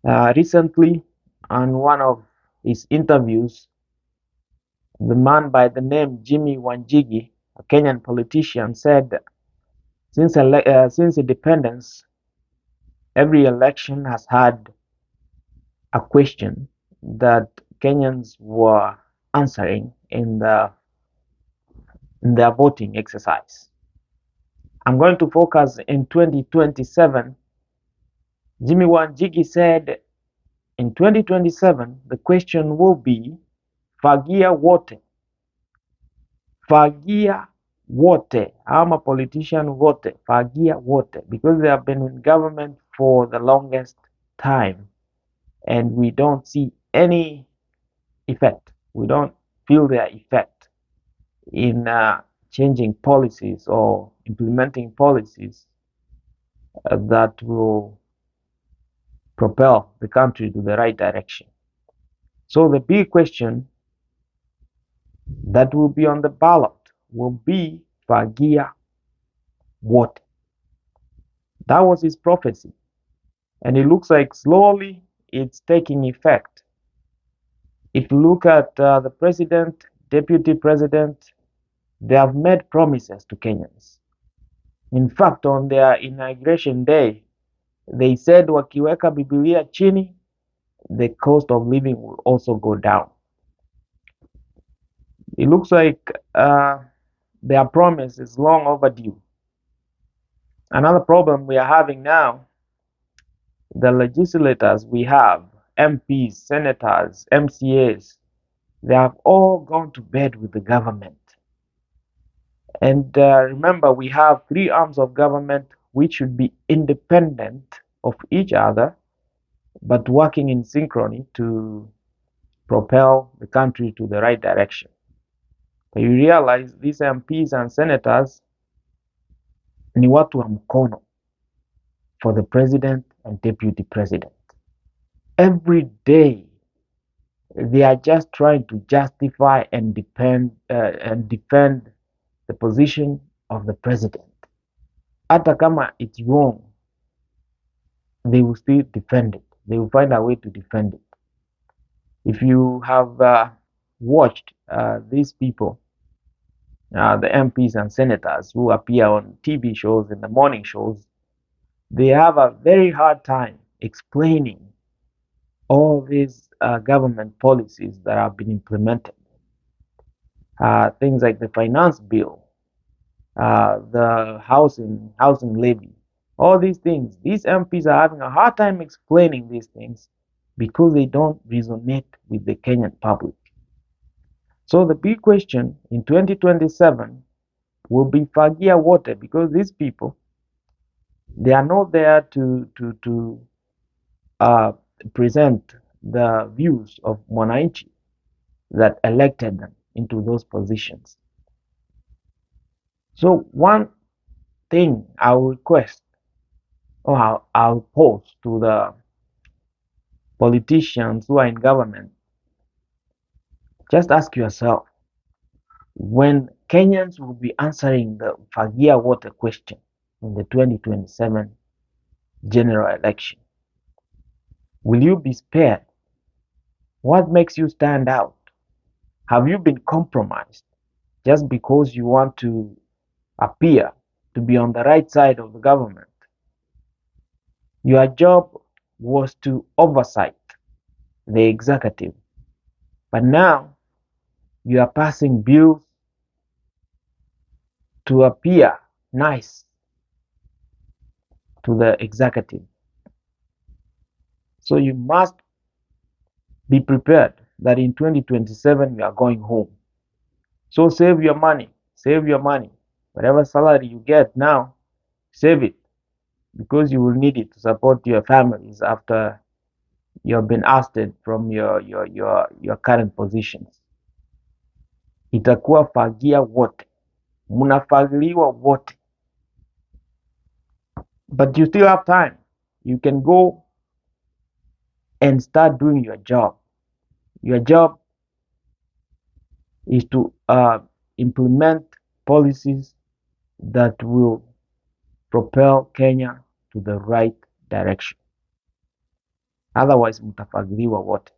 Recently, on one of his interviews, the man by the name Jimmy Wanjigi, a Kenyan politician, said since independence, every election has had a question that Kenyans were answering in their voting exercise. I'm going to focus in 2027. Jimmy Wanjigi said in 2027, the question will be Fagia wote. Fagia wote. I'm a politician wote. Fagia wote. Because they have been in government for the longest time and we don't see any effect. We don't feel their effect in changing policies or implementing policies that will propel the country to the right direction. So the big question that will be on the ballot will be Fagia what? That was his prophecy. And it looks like slowly it's taking effect. If you look at the president, deputy president, they have made promises to Kenyans. In fact, on their inauguration day, they said wakiweka Biblia chini, the cost of living will also go down. It looks like their promise is long overdue. Another problem we are having now, the legislators we have, MPs, senators, MCAs, they have all gone to bed with the government. And remember, we have three arms of government which should be independent of each other, but working in synchrony to propel the country to the right direction. But you realize these MPs and senators ni watu wa mkono for the president and deputy president. Every day they are just trying to justify and defend the position of the president. Hata kama it's wrong, they will still defend it. They will find a way to defend it. If you have watched these people, the MPs and senators who appear on TV shows and the morning shows, they have a very hard time explaining all these government policies that have been implemented. Things like the finance bill, the housing levy, all these things. These MPs are having a hard time explaining these things because they don't resonate with the Kenyan public. So the big question in 2027 will be Fagia water because these people, they are not there to uh, present the views of Mwananchi that elected them into those positions. So one thing I will request or I'll pose to the politicians who are in government, just ask yourself, when Kenyans will be answering the Fagia water question in the 2027 general election, will you be spared? What makes you stand out? Have you been compromised just because you want to appear to be on the right side of the government? Your job was to oversight the executive, but now you are passing bills to appear nice to the executive. So you must be prepared that in 2027 you are going home. So save your money, save your money. Whatever salary you get now, save it because you will need it to support your families after you have been ousted from your current positions. Itakuwa fagia wote, mnafagiliwa wote, but you still have time. You can go and start doing your job. Your job is to implement policies that will propel Kenya to the right direction. otherwise mtafagiliwa wote.